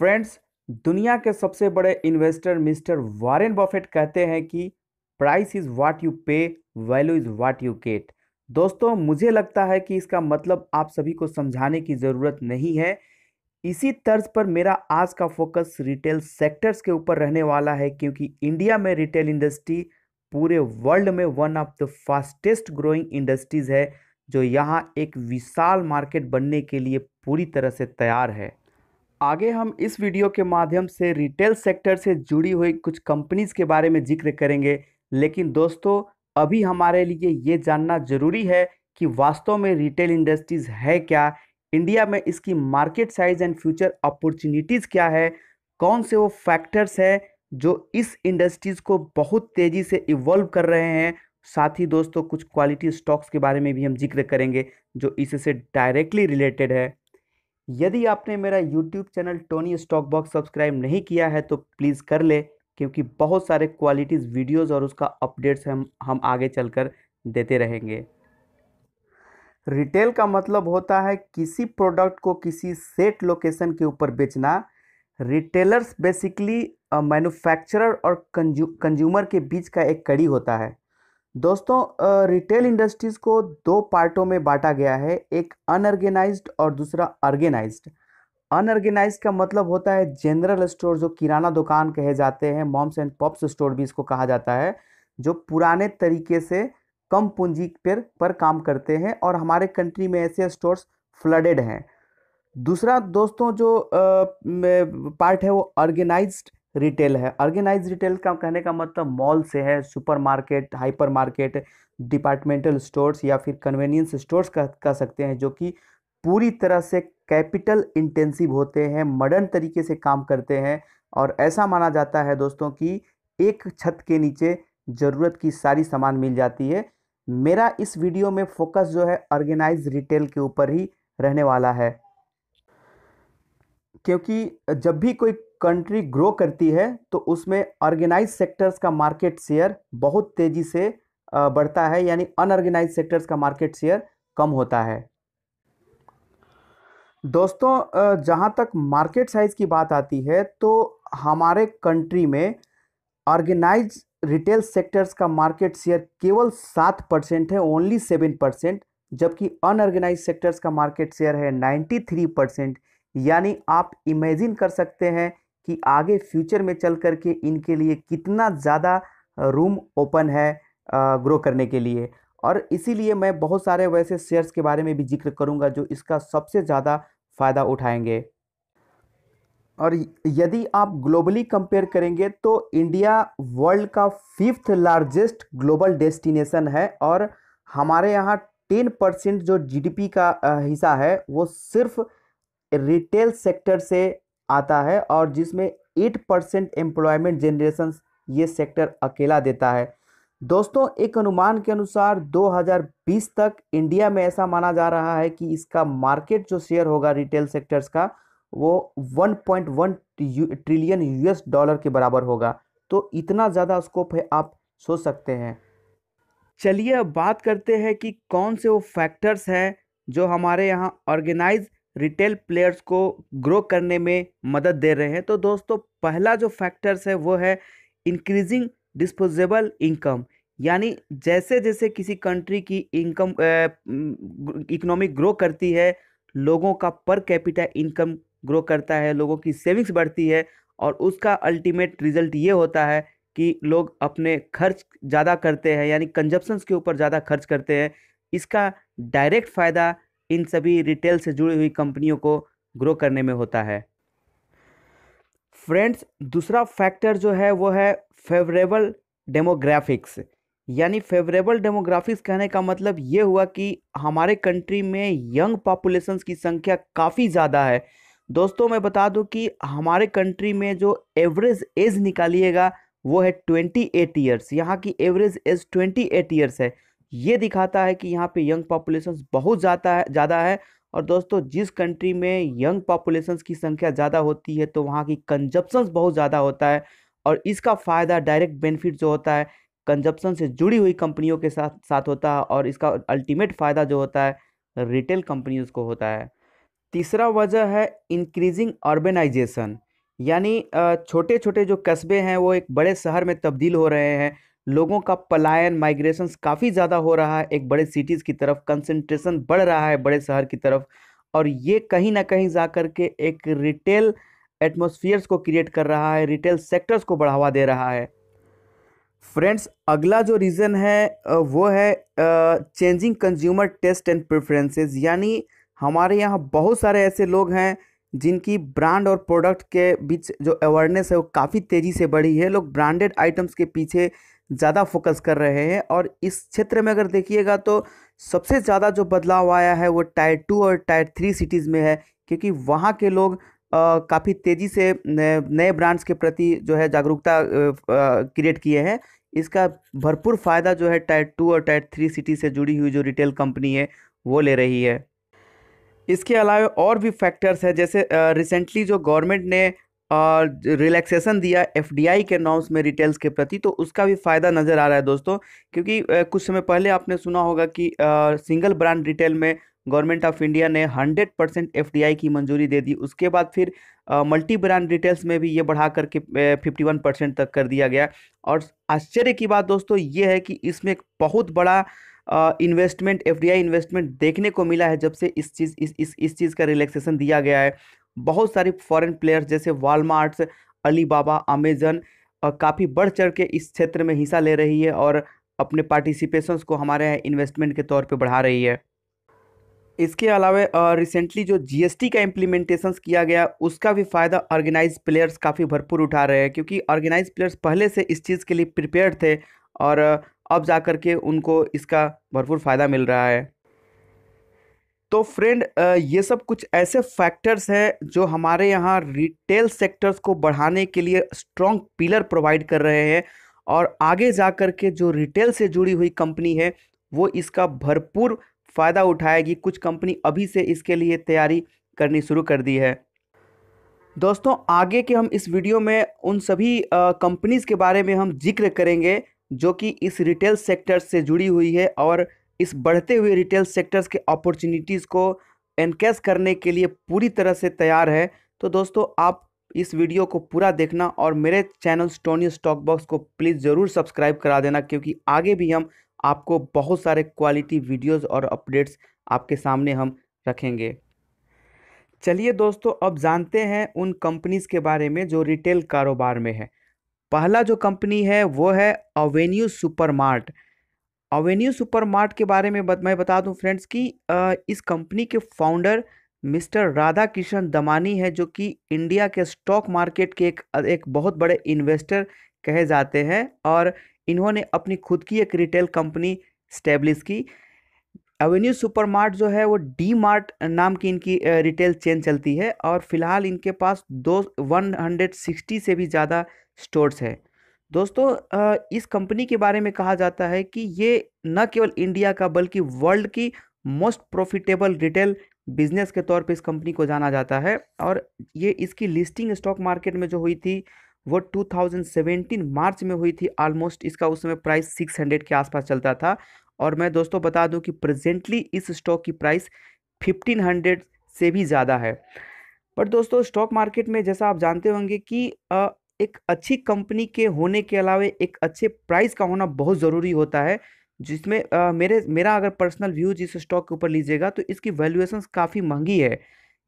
Friends, दुनिया के सबसे बड़े इन्वेस्टर मिस्टर वॉरेन बफेट कहते हैं कि प्राइस इज व्हाट यू पे, value is what you get. दोस्तों, मुझे लगता है कि इसका मतलब आप सभी को समझाने की ज़रूरत नहीं है। इसी तर्ज पर मेरा आज का फोकस रिटेल सेक्टर्स के ऊपर रहने वाला है, क्योंकि इंडिया में रिटेल इंडस्ट्री पूरे वर्ल्ड में one of the fastest growing industries है, जो यहाँ एक विशाल मार्केट बनने के लिए पूरी तरह से तैयार है। आगे हम इस वीडियो के माध्यम से रिटेल सेक्टर से जुड़ी हुई कुछ कंपनीज के बारे में जिक्र करेंगे। लेकिन दोस्तों, अभी हमारे लिए ये जानना ज़रूरी है कि वास्तव में रिटेल इंडस्ट्रीज है क्या, इंडिया में इसकी market size and future opportunities क्या है, कौन से वो फैक्टर्स हैं जो इस इंडस्ट्रीज़ को बहुत तेज़ी से इवॉल्व कर रहे हैं। साथ ही दोस्तों, कुछ क्वालिटी स्टॉक्स के बारे में भी हम जिक्र करेंगे जो इससे डायरेक्टली रिलेटेड है। यदि आपने मेरा YouTube channel Tony stock box subscribe नहीं किया है तो प्लीज़ कर ले, क्योंकि बहुत सारे क्वालिटीज़ वीडियोस और उसका अपडेट्स हम आगे चलकर देते रहेंगे। रिटेल का मतलब होता है किसी प्रोडक्ट को किसी सेट लोकेशन के ऊपर बेचना। रिटेलर्स बेसिकली मैन्युफैक्चरर और कंज्यूमर के बीच का एक कड़ी होता है। दोस्तों, रिटेल इंडस्ट्रीज को दो पार्टों में बांटा गया है, एक अनऑर्गेनाइज्ड और दूसरा ऑर्गेनाइज्ड। अनऑर्गेनाइज्ड का मतलब होता है जनरल स्टोर, जो किराना दुकान कहे जाते हैं, मॉम्स एंड पॉप्स स्टोर भी इसको कहा जाता है, जो पुराने तरीके से कम पूंजी पर काम करते हैं, और हमारे कंट्री में ऐसे स्टोर्स फ्लडेड हैं। दूसरा दोस्तों जो पार्ट है वो ऑर्गेनाइज्ड रिटेल है। ऑर्गेनाइज्ड रिटेल का कहने का मतलब मॉल से है, supermarket, hyper market, departmental stores या फिर कन्वेनियंस स्टोर्स कह सकते हैं, जो कि पूरी तरह से कैपिटल इंटेंसिव होते हैं, मॉडर्न तरीके से काम करते हैं। और ऐसा माना जाता है दोस्तों कि एक छत के नीचे ज़रूरत की सारी सामान मिल जाती है। मेरा इस वीडियो में फोकस जो है ऑर्गेनाइज्ड रिटेल के ऊपर ही रहने वाला है, क्योंकि जब भी कोई कंट्री ग्रो करती है तो उसमें ऑर्गेनाइज सेक्टर्स का मार्केट शेयर बहुत तेज़ी से बढ़ता है, यानी अनऑर्गेनाइज सेक्टर्स का मार्केट शेयर कम होता है। दोस्तों, जहाँ तक मार्केट साइज की बात आती है तो हमारे कंट्री में ऑर्गेनाइज रिटेल सेक्टर्स का मार्केट शेयर केवल 7% है, ओनली 7%, जबकि अनऑर्गेनाइज सेक्टर्स का मार्केट शेयर है 93%। यानी आप इमेजिन कर सकते हैं कि आगे फ्यूचर में चल करके इनके लिए कितना ज़्यादा रूम ओपन है ग्रो करने के लिए। और इसीलिए मैं बहुत सारे वैसे शेयर्स के बारे में भी जिक्र करूंगा जो इसका सबसे ज़्यादा फ़ायदा उठाएंगे। और यदि आप ग्लोबली कंपेयर करेंगे तो इंडिया वर्ल्ड का 5th लार्जेस्ट ग्लोबल डेस्टिनेशन है, और हमारे यहाँ 10% जो जीडीपी का हिस्सा है वो सिर्फ रिटेल सेक्टर से आता है, और जिसमें 8% एम्प्लॉयमेंट जनरेशन ये सेक्टर अकेला देता है। दोस्तों, एक अनुमान के अनुसार 2020 तक इंडिया में ऐसा माना जा रहा है कि इसका मार्केट जो शेयर होगा रिटेल सेक्टर्स का वो 1.1 ट्रिलियन यूएस डॉलर के बराबर होगा। तो इतना ज़्यादा स्कोप है, आप सोच सकते हैं। चलिए अब बात करते हैं कि कौन से वो फैक्टर्स हैं जो हमारे यहाँ ऑर्गेनाइज रिटेल प्लेयर्स को ग्रो करने में मदद दे रहे हैं। तो दोस्तों, पहला जो फैक्टर्स है वो है इंक्रीजिंग डिस्पोजेबल इनकम। यानी जैसे जैसे किसी कंट्री की इनकम इकोनॉमिक ग्रो करती है, लोगों का पर कैपिटा इनकम ग्रो करता है, लोगों की सेविंग्स बढ़ती है, और उसका अल्टीमेट रिजल्ट ये होता है कि लोग अपने खर्च ज़्यादा करते हैं, यानी कंजप्शंस के ऊपर ज़्यादा खर्च करते हैं। इसका डायरेक्ट फ़ायदा इन सभी रिटेल से जुड़ी हुई कंपनियों को ग्रो करने में होता है। फ्रेंड्स, दूसरा फैक्टर जो है वो है फेवरेबल डेमोग्राफिक्स। यानी फेवरेबल डेमोग्राफिक्स कहने का मतलब ये हुआ कि हमारे कंट्री में यंग पॉपुलेशंस की संख्या काफ़ी ज़्यादा है। दोस्तों, मैं बता दूं कि हमारे कंट्री में जो एवरेज एज निकालिएगा वो है 28 ईयर्स। यहाँ की एवरेज एज 28 ईयर्स है। ये दिखाता है कि यहाँ पे यंग पॉपुलेशंस बहुत ज़्यादा है। और दोस्तों, जिस कंट्री में यंग पॉपुलेशंस की संख्या ज़्यादा होती है तो वहाँ की कंजप्शंस बहुत ज़्यादा होता है, और इसका फ़ायदा डायरेक्ट बेनिफिट जो होता है कंजप्शन से जुड़ी हुई कंपनियों के साथ साथ होता है, और इसका अल्टीमेट फ़ायदा जो होता है रिटेल कंपनीज को होता है। तीसरा वजह है इंक्रीजिंग अर्बनाइजेशन। यानी छोटे छोटे जो कस्बे हैं वो एक बड़े शहर में तब्दील हो रहे हैं। लोगों का पलायन, माइग्रेशन काफ़ी ज़्यादा हो रहा है एक बड़े सिटीज़ की तरफ, कंसंट्रेशन बढ़ रहा है बड़े शहर की तरफ। और ये कहीं ना कहीं जा कर के एक रिटेल एटमॉस्फेयर्स को क्रिएट कर रहा है, रिटेल सेक्टर्स को बढ़ावा दे रहा है। फ्रेंड्स, अगला जो रीज़न है वो है changing consumer taste and preferences. यानी हमारे यहाँ बहुत सारे ऐसे लोग हैं जिनकी ब्रांड और प्रोडक्ट के बीच जो अवेयरनेस है वो काफ़ी तेज़ी से बढ़ी है। लोग ब्रांडेड आइटम्स के पीछे ज़्यादा फोकस कर रहे हैं। और इस क्षेत्र में अगर देखिएगा तो सबसे ज़्यादा जो बदलाव आया है वो टायर 2 और टायर 3 सिटीज़ में है, क्योंकि वहाँ के लोग काफ़ी तेज़ी से नए ब्रांड्स के प्रति जो है जागरूकता क्रिएट किए हैं। इसका भरपूर फ़ायदा जो है टायर 2 और टायर 3 सिटी से जुड़ी हुई जो रिटेल कंपनी है वो ले रही है। इसके अलावा और भी फैक्टर्स हैं, जैसे रिसेंटली जो गवर्नमेंट ने रिलैक्सेशन दिया एफडीआई के नॉर्म्स में रिटेल्स के प्रति, तो उसका भी फ़ायदा नज़र आ रहा है दोस्तों। क्योंकि कुछ समय पहले आपने सुना होगा कि सिंगल ब्रांड रिटेल में गवर्नमेंट ऑफ इंडिया ने 100% एफडीआई की मंजूरी दे दी। उसके बाद फिर मल्टी ब्रांड रिटेल्स में भी ये बढ़ा करके 51% तक कर दिया गया। और आश्चर्य की बात दोस्तों ये है कि इसमें एक बहुत बड़ा इन्वेस्टमेंट, एफडीआई इन्वेस्टमेंट देखने को मिला है जब से इस चीज़ का रिलैक्सेशन दिया गया है। बहुत सारी फॉरेन प्लेयर्स जैसे वॉलमार्ट्स, अलीबाबा, अमेजन काफ़ी बढ़ चढ़ के इस क्षेत्र में हिस्सा ले रही है और अपने पार्टिसिपेशंस को हमारे यहाँ इन्वेस्टमेंट के तौर पे बढ़ा रही है। इसके अलावा रिसेंटली जो जीएसटी का इम्प्लीमेंटेशंस किया गया उसका भी फ़ायदा ऑर्गेनाइज प्लेयर्स काफ़ी भरपूर उठा रहे हैं, क्योंकि ऑर्गेनाइज प्लेयर्स पहले से इस चीज़ के लिए प्रिपेयर्ड थे। और अब जा कर के उनको इसका भरपूर फ़ायदा मिल रहा है। तो फ्रेंड, ये सब कुछ ऐसे फैक्टर्स हैं जो हमारे यहाँ रिटेल सेक्टर्स को बढ़ाने के लिए स्ट्रॉन्ग पिलर प्रोवाइड कर रहे हैं। और आगे जा कर के जो रिटेल से जुड़ी हुई कंपनी है वो इसका भरपूर फ़ायदा उठाएगी। कुछ कंपनी अभी से इसके लिए तैयारी करनी शुरू कर दी है। दोस्तों, आगे के हम इस वीडियो में उन सभी कंपनीज़ के बारे में हम जिक्र करेंगे जो कि इस रिटेल सेक्टर से जुड़ी हुई है और इस बढ़ते हुए रिटेल सेक्टर्स के अपॉर्चुनिटीज़ को एनकैश करने के लिए पूरी तरह से तैयार है। तो दोस्तों, आप इस वीडियो को पूरा देखना और मेरे चैनल स्टोनी स्टॉक बॉक्स को प्लीज़ ज़रूर सब्सक्राइब करा देना, क्योंकि आगे भी हम आपको बहुत सारे क्वालिटी वीडियोज़ और अपडेट्स आपके सामने हम रखेंगे। चलिए दोस्तों, अब जानते हैं उन कंपनीज के बारे में जो रिटेल कारोबार में है। पहला जो कंपनी है वो है अवेन्यू सुपरमार्ट। अवेन्यू सुपरमार्ट के बारे में मैं बता दूं फ्रेंड्स कि इस कंपनी के फाउंडर मिस्टर राधा किशन दमानी है, जो कि इंडिया के स्टॉक मार्केट के एक बहुत बड़े इन्वेस्टर कहे जाते हैं। और इन्होंने अपनी खुद की एक रिटेल कंपनी स्टैब्लिश की। एवेन्यू सुपरमार्ट जो है वो डी मार्ट नाम की इनकी रिटेल चेन चलती है और फिलहाल इनके पास 160 से भी ज़्यादा स्टोर्स है। दोस्तों, इस कंपनी के बारे में कहा जाता है कि ये न केवल इंडिया का बल्कि वर्ल्ड की मोस्ट प्रॉफिटेबल रिटेल बिजनेस के तौर पे इस कंपनी को जाना जाता है। और ये इसकी लिस्टिंग स्टॉक मार्केट में जो हुई थी वो 2017 मार्च में हुई थी। ऑलमोस्ट इसका उस समय प्राइस 600 के आसपास चलता था। और मैं दोस्तों बता दूं कि प्रेजेंटली इस स्टॉक की प्राइस 1500 से भी ज़्यादा है। पर दोस्तों, स्टॉक मार्केट में जैसा आप जानते होंगे कि एक अच्छी कंपनी के होने के अलावा एक अच्छे प्राइस का होना बहुत ज़रूरी होता है, जिसमें मेरा अगर पर्सनल व्यू जिस स्टॉक के ऊपर लीजिएगा तो इसकी वैल्यूएशंस काफ़ी महंगी है।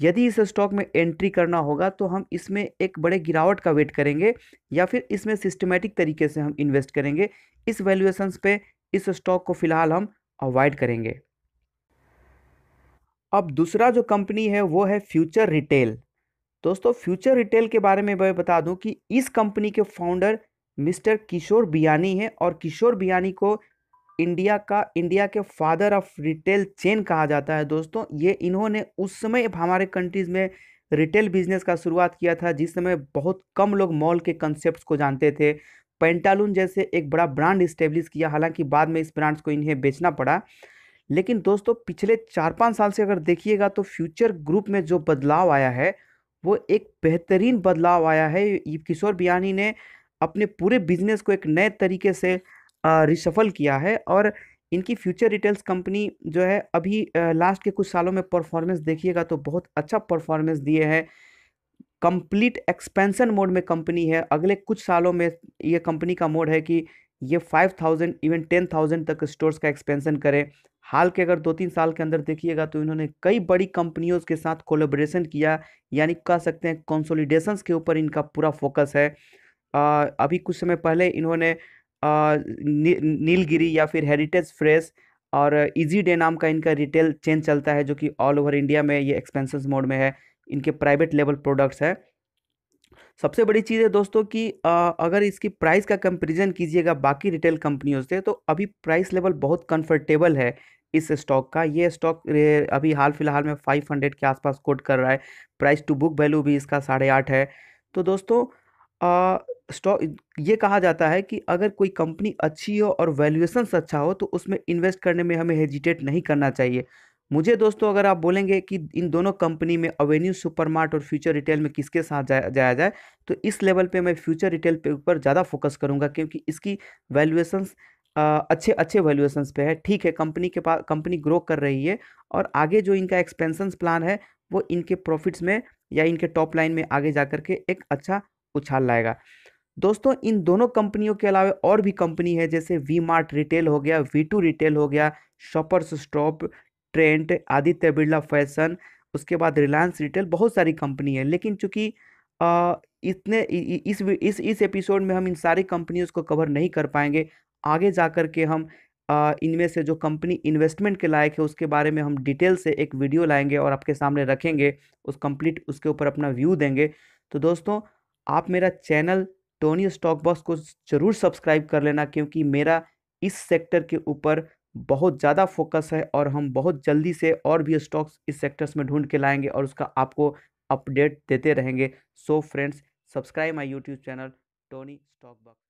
यदि इस स्टॉक में एंट्री करना होगा तो हम इसमें एक बड़े गिरावट का वेट करेंगे या फिर इसमें सिस्टमेटिक तरीके से हम इन्वेस्ट करेंगे। इस वैल्यूएशंस पे इस स्टॉक को फिलहाल हम अवॉइड करेंगे। अब दूसरा जो कंपनी है वो है फ्यूचर रिटेल। दोस्तों, फ्यूचर रिटेल के बारे में मैं बता दूं कि इस कंपनी के फाउंडर मिस्टर किशोर बियानी हैं। और किशोर बियानी को इंडिया के फादर ऑफ रिटेल चेन कहा जाता है। दोस्तों, ये इन्होंने उस समय हमारे कंट्रीज़ में रिटेल बिजनेस का शुरुआत किया था जिस समय बहुत कम लोग मॉल के कंसेप्ट को जानते थे। पेंटालून जैसे एक बड़ा ब्रांड इस्टेब्लिश किया, हालांकि बाद में इस ब्रांड्स को इन्हें बेचना पड़ा। लेकिन दोस्तों, पिछले 4-5 साल से अगर देखिएगा तो फ्यूचर ग्रुप में जो बदलाव आया है वो एक बेहतरीन बदलाव आया है। ये किशोर बियानी ने अपने पूरे बिजनेस को एक नए तरीके से रिशफल किया है। और इनकी फ्यूचर रिटेल्स कंपनी जो है अभी लास्ट के कुछ सालों में परफॉर्मेंस देखिएगा तो बहुत अच्छा परफॉर्मेंस दिए हैं। कंप्लीट एक्सपेंशन मोड में कंपनी है। अगले कुछ सालों में ये कंपनी का मोड है कि ये 5,000 इवन 10,000 तक स्टोर्स का एक्सपेंशन करे। हाल के अगर 2-3 साल के अंदर देखिएगा तो इन्होंने कई बड़ी कंपनियों के साथ कोलेबोरेशन किया, यानी कह सकते हैं कंसोलिडेशंस के ऊपर इनका पूरा फोकस है। अभी कुछ समय पहले इन्होंने नीलगिरी या फिर हेरिटेज फ्रेश और इजी डे नाम का इनका रिटेल चेन चलता है, जो कि ऑल ओवर इंडिया में ये एक्सपेंशन मोड में है। इनके प्राइवेट लेवल प्रोडक्ट्स है। सबसे बड़ी चीज़ है दोस्तों कि अगर इसकी प्राइस का कंपैरिजन कीजिएगा बाकी रिटेल कंपनियों से, तो अभी प्राइस लेवल बहुत कंफर्टेबल है इस स्टॉक का। ये स्टॉक अभी हाल फिलहाल में 500 के आसपास कोट कर रहा है। प्राइस टू बुक वैल्यू भी इसका 8.5 है। तो दोस्तों स्टॉक ये कहा जाता है कि अगर कोई कंपनी अच्छी हो और वैल्यूएशन अच्छा हो तो उसमें इन्वेस्ट करने में हमें हेजिटेट नहीं करना चाहिए। मुझे दोस्तों अगर आप बोलेंगे कि इन दोनों कंपनी में अवेन्यू सुपरमार्ट और फ्यूचर रिटेल में किसके साथ जाया जाए, तो इस लेवल पे मैं फ्यूचर रिटेल पे ऊपर ज़्यादा फोकस करूंगा, क्योंकि इसकी वैल्यूएशंस अच्छे अच्छे वैल्यूएशंस पे है। ठीक है, कंपनी के पास कंपनी ग्रो कर रही है और आगे जो इनका एक्सपेंशन प्लान है वो इनके प्रॉफिट्स में या इनके टॉप लाइन में आगे जा करके एक अच्छा उछाल लाएगा। दोस्तों इन दोनों कंपनियों के अलावा और भी कंपनी है, जैसे वी मार्ट रिटेल हो गया, V2 रिटेल हो गया, shoppers stop, Trent, Aditya Birla fashion, उसके बाद रिलायंस रिटेल। बहुत सारी कंपनी है, लेकिन चूंकि इतने इस एपिसोड में हम इन सारी कंपनियों को कवर नहीं कर पाएंगे। आगे जा कर के हम इनमें से जो कंपनी इन्वेस्टमेंट के लायक है उसके बारे में हम डिटेल से एक वीडियो लाएंगे और आपके सामने रखेंगे, उस कंप्लीट उसके ऊपर अपना व्यू देंगे। तो दोस्तों आप मेरा चैनल टोनी स्टॉक बॉक्स को जरूर सब्सक्राइब कर लेना, क्योंकि मेरा इस सेक्टर के ऊपर बहुत ज़्यादा फोकस है और हम बहुत जल्दी से और भी स्टॉक्स इस सेक्टर्स में ढूंढ के लाएंगे और उसका आपको अपडेट देते रहेंगे। So friends, subscribe my YouTube channel Tony stock box.